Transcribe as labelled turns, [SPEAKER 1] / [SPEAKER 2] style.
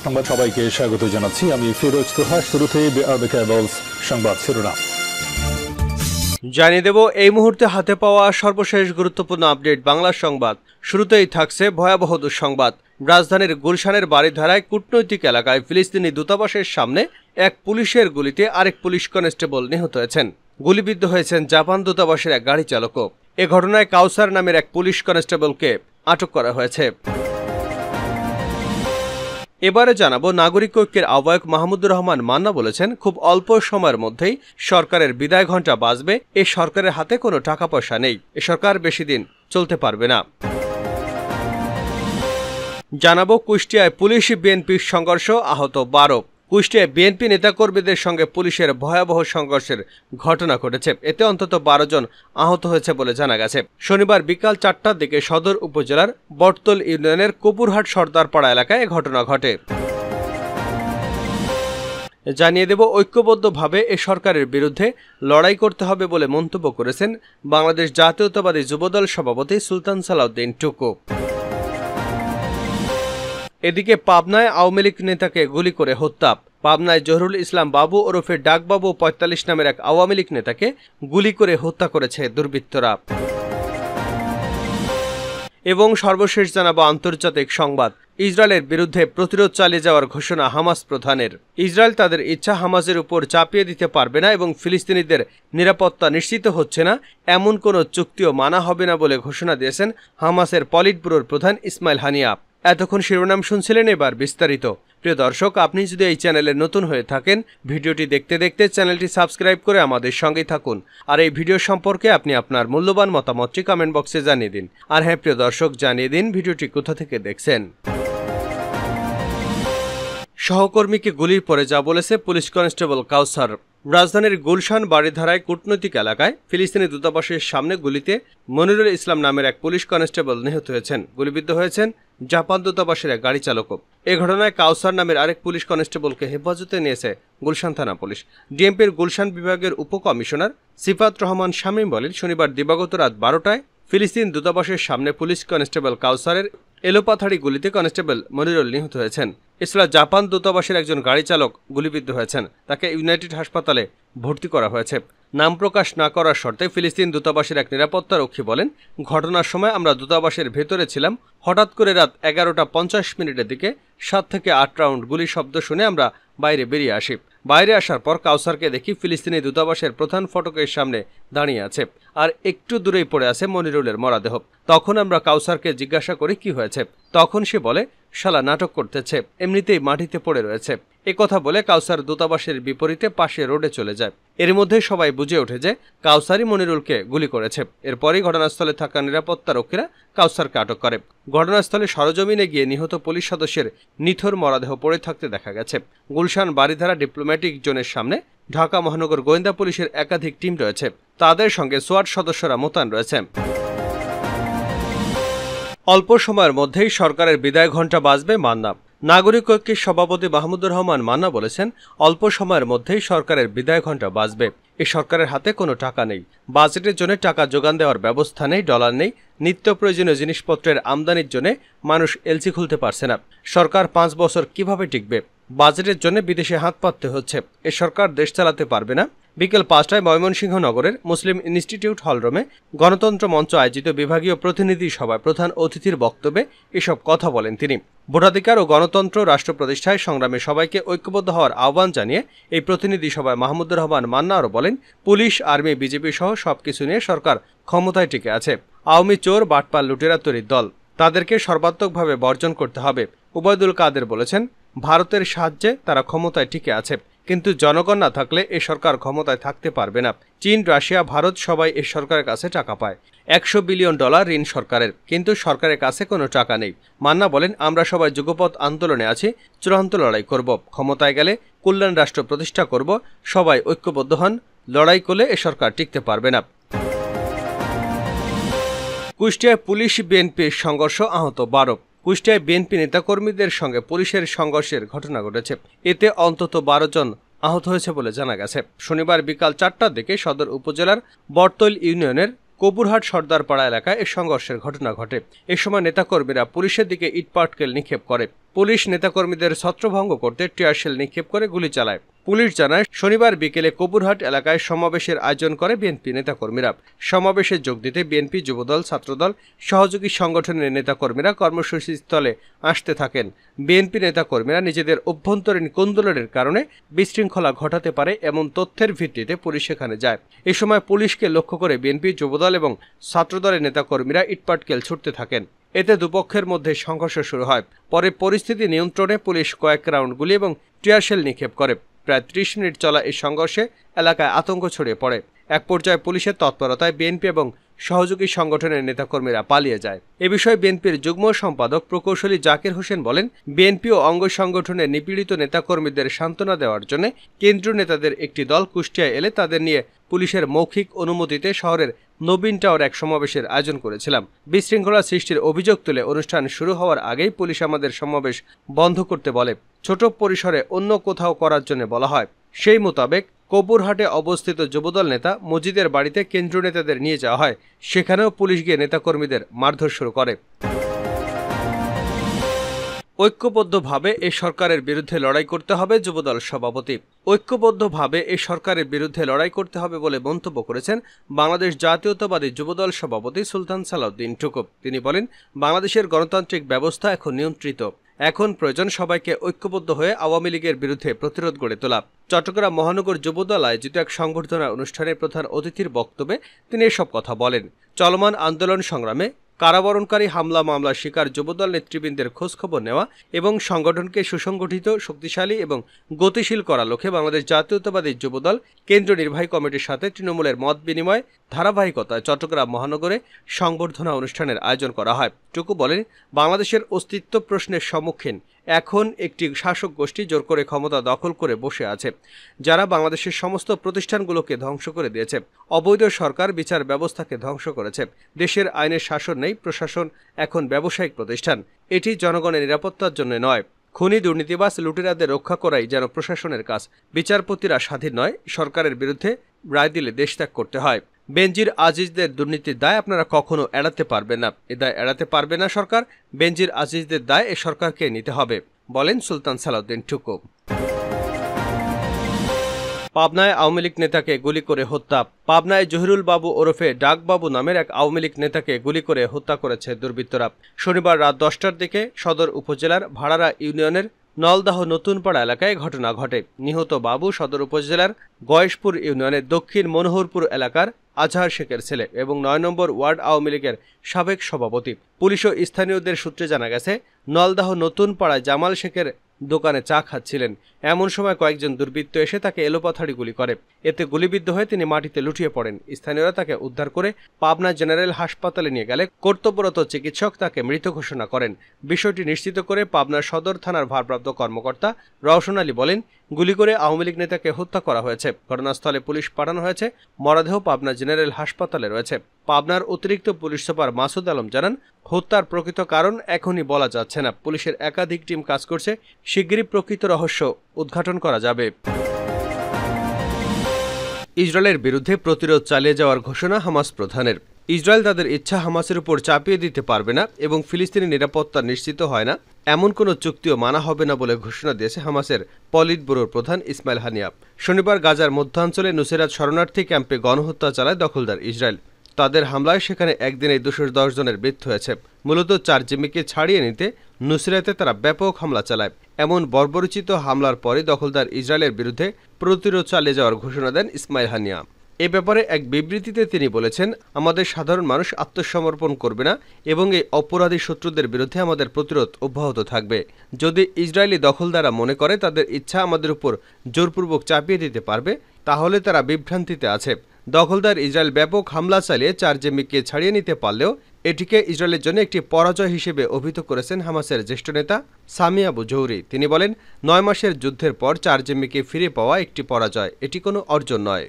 [SPEAKER 1] সংবাদ সবাইকে স্বাগত জানাচ্ছি। আমি ফিরোজ তোহা। শুরুতে সংবাদ শিরোনাম
[SPEAKER 2] জানিয়ে দেব এই মুহূর্তে হাতে পাওয়া সর্বশেষ গুরুত্বপূর্ণ আপডেট বাংলা সংবাদ। শুরুতেই থাকছে ভয়াবহ দুঃসংবাদ। রাজধানীর গুলশানের বারিধারায় কূটনৈতিক এলাকায় ফিলিস্তিনি দূতাবাসের সামনে এক পুলিশের গুলিতে আরেক পুলিশ কনস্টেবল নিহত হয়েছেন। গুলিবিদ্ধ হয়েছেন জাপান দূতাবাসের এক গাড়ি চালকও। এ ঘটনায় কাউসার নামের এক পুলিশ কনস্টেবলকে আটক করা হয়েছে। এবারে জানাবো, নাগরিক ঐক্যের আহ্বায়ক মাহমুদুর রহমান মান্না বলেছেন, খুব অল্প সময়ের মধ্যেই সরকারের বিদায় ঘণ্টা বাজবে। এ সরকারের হাতে কোনো টাকা পয়সা নেই, এ সরকার বেশি দিন চলতে পারবে না। জানাবো, কুষ্টিয়ায় পুলিশ বিএনপির সংঘর্ষ, আহত 12। কুষ্টিয়ায় বিএনপি নেতাকর্মীদের সঙ্গে পুলিশের ভয়াবহ সংঘর্ষের ঘটনা ঘটেছে। এতে অন্তত 12 জন আহত হয়েছে বলে জানা গেছে। শনিবার বিকাল 4টার দিকে সদর উপজেলার বটতল ইউনিয়নের কপুরহাট সর্দারপাড়া এলাকায় এ ঘটনা ঘটে। জানিয়ে দেব, ঐক্যবদ্ধভাবে এ সরকারের বিরুদ্ধে লড়াই করতে হবে বলে মন্তব্য করেছেন বাংলাদেশ জাতীয়তাবাদী যুবদল সভাপতি সুলতান সালাউদ্দিন টুকু। এদিকে পাবনায় আওয়ামী লীগ নেতাকে গুলি করে হত্যা। পাবনায় জহুরুল ইসলাম বাবু ওরফে ডাকবাবু 45 নামের এক আওয়ামী লীগ নেতাকে গুলি করে হত্যা করেছে দুর্বৃত্তরা। এবং সর্বশেষ জানাবো আন্তর্জাতিক সংবাদ। ইসরায়েলের বিরুদ্ধে প্রতিরোধ চালিয়ে যাওয়ার ঘোষণা হামাস প্রধানের। ইসরায়েল তাদের ইচ্ছা হামাসের উপর চাপিয়ে দিতে পারবে না এবং ফিলিস্তিনিদের নিরাপত্তা নিশ্চিত হচ্ছে না এমন কোনো চুক্তিও মানা হবে না বলে ঘোষণা দিয়েছেন হামাসের পলিট ব্যুরোর প্রধান ইসমাইল হানিয়া। এতক্ষণ শিরোনাম শুনছিলেন, এবার বিস্তারিত। প্রিয় দর্শক, আপনি যদি এই চ্যানেলে নতুন হয়ে থাকেন, ভিডিওটি দেখতে দেখতে চ্যানেলটি সাবস্ক্রাইব করে আমাদের সঙ্গেই থাকুন। আর এই ভিডিও সম্পর্কে আপনি আপনার মূল্যবান মতামতটি কমেন্ট বক্সে জানিয়ে দিন। আর হ্যাঁ প্রিয় দর্শক, জানিয়ে দিন ভিডিওটি কোথা থেকে দেখছেন। সহকর্মীকে গুলির পরে যা বলেছে পুলিশ কনস্টেবল কাউসার। রাজধানীর গুলশান বারিধারায় কূটনৈতিক এলাকায় ফিলিস্তিনি দূতাবাসের সামনে গুলিতে মনিরুল ইসলাম নামের এক পুলিশ কনস্টেবল নিহত হয়েছেন। গুলিবিদ্ধ হয়েছেন জাপান দূতাবাসের এক গাড়ি চালকও। এ ঘটনায় কাউসার নামের আরেক পুলিশ কনস্টেবলকে হেফাজতে নিয়েছে গুলশান থানা পুলিশ। ডিএমপির গুলশান বিভাগের উপকমিশনার সিফাত রহমান শামীম বলেন, শনিবার দিবাগত রাত 12টায় ফিলিস্তিন দূতাবাসের সামনে পুলিশ কনস্টেবল কাউসারের এলোপাথাড়ি গুলিতে কনস্টেবল মনিরুল নিহত হয়েছেন। এছাড়া জাপান দূতাবাসের একজন গাড়ি চালক গুলিবিদ্ধ হয়েছেন। তাকে ইউনাইটেড হাসপাতালে ভর্তি করা হয়েছে। নাম প্রকাশ না করার শর্তে ফিলিস্তিন দূতাবাসের এক নিরাপত্তারক্ষী বলেন, ঘটনার সময় আমরা দূতাবাসের ভেতরে ছিলাম। হঠাৎ করে রাত 11:50 দিকে 7 থেকে 8 রাউন্ড গুলি শব্দ শুনে আমরা বাইরে বেরিয়ে আসি। বাইরে আসার পর কাউসারকে দেখি ফিলিস্তিনি দূতাবাসের প্রধান ফটকের সামনে দাঁড়িয়ে আছে, আর একটু দূরেই পড়ে আছে মনিরুলের মরদেহ। তখন আমরা কাউসারকে জিজ্ঞাসা করি কি হয়েছে। তখন সে বলে, শালা নাটক করতেছে, এমনিতেই মাটিতে পড়ে রয়েছে। কথা বলে কাউসার দূতাবাসের বিপরীতে পাশে রোডে চলে যায়। এর মধ্যে সবাই বুঝে ওঠে যে কাউসারই মনিরুলকে গুলি করেছে। এরপরই ঘটনাস্থলে থাকা নিরাপত্তারক্ষীরা কাউসারকে আটক করে। ঘটনাস্থলে সরজমিনে গিয়ে নিহত পুলিশ সদস্যের নিথর মরদেহ পড়ে থাকতে দেখা গেছে। গুলশান বারিধারা ডিপ্লোম্যাটিক জোনের সামনে ঢাকা মহানগর গোয়েন্দা পুলিশের একাধিক টিম রয়েছে। তাদের সঙ্গে সোয়াট সদস্যরা মোতায়েন রয়েছে। অল্প সময়ের মধ্যেই সরকারের বিদায় ঘণ্টা বাজবে মান্না। নাগরিক ঐক্যের সভাপতি মাহমুদুর রহমান মান্না বলেছেন, অল্প সময়ের মধ্যেই সরকারের বিদায় ঘণ্টা বাজবে। এ সরকারের হাতে কোনো টাকা নেই, বাজেটের জন্য টাকা যোগান দেওয়ার ব্যবস্থা নেই, ডলার নেই, নিত্য প্রয়োজনীয় জিনিসপত্রের আমদানির জন্য মানুষ এলসি খুলতে পারছে না। সরকার 5 বছর কিভাবে টিকবে? বাজেটের জন্য বিদেশে হাত পাততে হচ্ছে। এ সরকার দেশ চালাতে পারবে না। বিকেল 5টায় ময়মনসিংহ নগরের মুসলিম ইনস্টিটিউট হলরুমে গণতন্ত্র মঞ্চ আয়োজিত বিভাগীয় প্রতিনিধি সভায় প্রধান অতিথির বক্তব্যে এসব কথা বলেন তিনি। ভোটাধিকার ও গণতন্ত্র রাষ্ট্র প্রতিষ্ঠায় সংগ্রামে সবাইকে ঐক্যবদ্ধ হওয়ার আহ্বান জানিয়ে এই প্রতিনিধি সভায় মাহমুদুর রহমান মান্না আরও বলেন, পুলিশ, আর্মি, বিজেপি সহ সবকিছু নিয়ে সরকার ক্ষমতায় টিকে আছে। আওয়ামী চোর, বাটপাল, লুটেরা তৈরির দল, তাদেরকে সর্বাত্মকভাবে বর্জন করতে হবে। ওবায়দুল কাদের বলেছেন, ভারতের সাহায্যে তারা ক্ষমতায় টিকে আছে, কিন্তু জনগণ না থাকলে এ সরকার ক্ষমতায় থাকতে পারবে না। চীন, রাশিয়া, ভারত সবাই এ সরকারের কাছে টাকা পায়। $100 বিলিয়ন ঋণ সরকারের, কিন্তু সরকারের কাছে কোনো টাকা নেই। মান্না বলেন, আমরা সবাই যুগপৎ আন্দোলনে আছি, চূড়ান্ত লড়াই করব। ক্ষমতায় গেলে কল্যাণ রাষ্ট্র প্রতিষ্ঠা করব। সবাই ঐক্যবদ্ধ হন, লড়াই করলে এ সরকার টিকতে পারবে না। কুষ্টিয়ায় পুলিশ বিএনপির সংঘর্ষ, আহত 12। কুষ্টিয়ায় বিএনপি নেতাকর্মীদের সঙ্গে পুলিশের সংঘর্ষের ঘটনা ঘটেছে। এতে অন্তত 12 জন আহত হয়েছে বলে জানা গেছে। শনিবার বিকাল 4টার দিকে সদর উপজেলার বটতল ইউনিয়নের কপুরহাট সর্দারপাড়া এলাকায় এই সংঘর্ষের ঘটনা ঘটে। এ সময় নেতাকর্মীরা পুলিশের দিকে ইটপাটকেল নিক্ষেপ করে। পুলিশ নেতাকর্মীদের ছত্রভঙ্গ করতে টিয়ারশেল নিক্ষেপ করে গুলি চালায়। পুলিশ জানায়, শনিবার বিকেলে কপুরহাট এলাকায় সমাবেশের আয়োজন করে বিএনপি নেতাকর্মীরা। সমাবেশে যোগ দিতে বিএনপি, যুবদল, ছাত্রদল, সহযোগী সংগঠনের নেতাকর্মীরা কর্মসূচিস্থলে আসতে থাকেন। বিএনপি নেতাকর্মীরা নিজেদের অভ্যন্তরীণ কোন্দলের কারণে বিশৃঙ্খলা ঘটাতে পারে এমন তথ্যের ভিত্তিতে পুলিশ সেখানে যায়। এ সময় পুলিশকে লক্ষ্য করে বিএনপি, যুবদল এবং ছাত্রদলের নেতাকর্মীরা ইটপাটকেল ছুটতে থাকেন। এতে দুপক্ষের মধ্যে সংঘর্ষ শুরু হয়। পরে পরিস্থিতি নিয়ন্ত্রণে পুলিশ কয়েক রাউন্ড গুলি এবং টিয়ারশেল নিক্ষেপ করে। প্রায় ৩০ মিনিট চলা এই সংঘর্ষে এলাকায় আতঙ্ক ছড়িয়ে পড়ে। এক পর্যায়ে পুলিশের তৎপরতায় বিএনপি এবং সহযোগী সংগঠনের নেতাকর্মীরা পালিয়ে যায়। এ বিষয়ে বিএনপির যুগ্ম সম্পাদক প্রকৌশলী জাকির হোসেন বলেন, বিএনপি ও অঙ্গ সংগঠনের নিপীড়িত নেতাকর্মীদের সান্ত্বনা দেওয়ার জন্য কেন্দ্রীয় নেতাদের একটি দল কুষ্টিয়ায় এলে তাদের নিয়ে পুলিশের মৌখিক অনুমতিতে শহরের নবীন টাওয়ার এক সমাবেশের আয়োজন করেছিলাম। বিশৃঙ্খলা সৃষ্টির অভিযোগ তুলে অনুষ্ঠান শুরু হওয়ার আগেই পুলিশ আমাদের সমাবেশ বন্ধ করতে বলে। ছোট পরিসরে অন্য কোথাও করার জন্য বলা হয়। সেই মোতাবেক কপুরহাটে অবস্থিত যুবদল নেতা মজিদের বাড়িতে কেন্দ্রীয় নেতাদের নিয়ে যাওয়া হয়। সেখানেও পুলিশ গিয়ে নেতাকর্মীদের মারধর শুরু করে। ঐক্যবদ্ধভাবে এ সরকারের বিরুদ্ধে লড়াই করতে হবে যুবদল সভাপতি। ঐক্যবদ্ধভাবে এ সরকারের বিরুদ্ধে লড়াই করতে হবে বলে মন্তব্য করেছেন বাংলাদেশ জাতীয়তাবাদী যুবদল সভাপতি সুলতান সালাউদ্দিন টুকু। তিনি বলেন, বাংলাদেশের গণতান্ত্রিক ব্যবস্থা এখন নিয়ন্ত্রিত। এখন প্রয়োজন সবাইকে ঐক্যবদ্ধ হয়ে আওয়ামী লীগের বিরুদ্ধে প্রতিরোধ গড়ে তোলা। চট্টগ্রাম মহানগর যুবদল আয়োজিত এক সংবর্ধনা অনুষ্ঠানে প্রধান অতিথির বক্তব্যে তিনি এসব কথা বলেন। চলমান আন্দোলন সংগ্রামে কারাবরণকারী হামলা মামলার শিকার যুবদল নেতৃবৃন্দের খোঁজখবর নেওয়া এবং সংগঠনকে সুসংগঠিত, শক্তিশালী এবং গতিশীল করা লক্ষ্যে বাংলাদেশ জাতীয়তাবাদী যুবদল কেন্দ্রীয় নির্বাহী কমিটির সাথে তৃণমূলের মত বিনিময় ধারাবাহিকতায় চট্টগ্রাম মহানগরে সংবর্ধনা অনুষ্ঠানের আয়োজন করা হয়। টুকু বলেন, বাংলাদেশের অস্তিত্ব প্রশ্নের সম্মুখীন এখন একটি শাসক গোষ্ঠী জোর করে ক্ষমতা দখল করে বসে আছে, যারা বাংলাদেশের সমস্ত প্রতিষ্ঠানগুলোকে ধ্বংস করে দিয়েছে। অবৈধ সরকার বিচার ব্যবস্থাকে ধ্বংস করেছে। দেশের আইনের শাসন নেই, প্রশাসন এখন ব্যবসায়িক প্রতিষ্ঠান। এটি জনগণের নিরাপত্তার জন্য নয়। খুনি, দুর্নীতিবাজ, লুটেরাদের রক্ষা করাই যেন প্রশাসনের কাজ। বিচারপতিরা স্বাধীন নয়। সরকারের বিরুদ্ধে রায় দিলে দেশ ত্যাগ করতে হয়। বেনজির আজিজদের দুর্নীতির দায় আপনারা কখনো এড়াতে পারবেন না। এ দায় এড়াতে পারবে না সরকার। বেনজির আজিজদের দায় এ সরকারকে নিতে হবে, বলেন সুলতান সালাউদ্দিন টুকু। পাবনায় আওয়ামী লীগ নেতাকে গুলি করে হত্যা। পাবনায় জহিরুল বাবু ওরফে ডাকবাবু নামের এক আওয়ামী লীগ নেতাকে গুলি করে হত্যা করেছে দুর্বৃত্তরা। শনিবার রাত 10টার দিকে সদর উপজেলার ভাড়ারা ইউনিয়নের নলদাহ নতুনপাড়া এলাকায় ঘটনা ঘটে। নিহত বাবু সদর উপজেলার গয়েশপুর ইউনিয়নের দক্ষিণ মনোহরপুর এলাকার আজহার শেখের ছেলে এবং ৯ নম্বর ওয়ার্ড আওয়ামী লীগের সাবেক সভাপতি। পুলিশ ও স্থানীয়দের সূত্রে জানা গেছে, নলদাহ নতুনপাড়ায় জামাল শেখের দোকানে চা খাচ্ছিলেন। এমন সময় কয়েকজন দুর্বৃত্ত এসে তাকে এলোপাথাড়ি গুলি করে। এতে গুলিবিদ্ধ হয়ে তিনি মাটিতে লুটিয়ে পড়েন। স্থানীয়রা তাকে উদ্ধার করে পাবনা জেনারেল হাসপাতালে নিয়ে গেলে কর্তব্যরত চিকিৎসক তাকে মৃত ঘোষণা করেন। বিষয়টি নিশ্চিত করে পাবনা সদর থানার ভারপ্রাপ্ত কর্মকর্তা রওশন আলী বলেন, গুলি করে আওয়ামী লীগ নেতাকে হত্যা করা হয়েছে। ঘটনাস্থলে পুলিশ পাঠানো হয়েছে। মরদেহ পাবনা জেনারেল হাসপাতালে রয়েছে। পাবনার অতিরিক্ত পুলিশ সুপার মাসুদ আলম জানান, হত্যার প্রকৃত কারণ এখনই বলা যাচ্ছে না। পুলিশের একাধিক টিম কাজ করছে। শিগগিরই প্রকৃত রহস্য উদ্ঘাটন করা যাবে। ইসরায়েলের বিরুদ্ধে প্রতিরোধ চালিয়ে যাওয়ার ঘোষণা হামাস প্রধানের। ইসরায়েল তাদের ইচ্ছা হামাসের উপর চাপিয়ে দিতে পারবে না এবং ফিলিস্তিনি নিরাপত্তা নিশ্চিত হয় না এমন কোনো চুক্তিও মানা হবে না বলে ঘোষণা দিয়েছে হামাসের পলিট ব্যুরোর প্রধান ইসমাইল হানিয়া। শনিবার গাজার মধ্যাঞ্চলে নুসেরাত শরণার্থী ক্যাম্পে গণহত্যা চালায় দখলদার ইসরায়েল। তাদের হামলায় সেখানে একদিনে 210 জনের মৃত্যু হয়েছে। মূলত 4 জিম্মিকে ছাড়িয়ে নিতে নুসরাতে তারা ব্যাপক হামলা চালায়। এমন বর্বরচিত হামলার পরে দখলদার ইসরায়েলের বিরুদ্ধে প্রতিরোধ চালিয়ে যাওয়ার ঘোষণা দেন ইসমাইল হানিয়া। এ ব্যাপারে এক বিবৃতিতে তিনি বলেছেন, আমাদের সাধারণ মানুষ আত্মসমর্পণ করবে না এবং এই অপরাধী শত্রুদের বিরুদ্ধে আমাদের প্রতিরোধ অব্যাহত থাকবে। যদি ইসরায়েলি দখলদাররা মনে করে তাদের ইচ্ছা আমাদের উপর জোরপূর্বক চাপিয়ে দিতে পারবে, তাহলে তারা বিভ্রান্তিতে আছে। দখলদার ইসরায়েল ব্যাপক হামলা চালিয়ে 4 জিম্মিকে ছাড়িয়ে নিতে পারলেও এটিকে ইসরায়েলের জন্য একটি পরাজয় হিসেবে অভিহিত করেছেন হামাসের জ্যেষ্ঠ নেতা সামি আবু জৌহরি। তিনি বলেন, 9 মাসের যুদ্ধের পর 4 জিম্মিকে ফিরে পাওয়া একটি পরাজয়, এটি কোনো অর্জন নয়।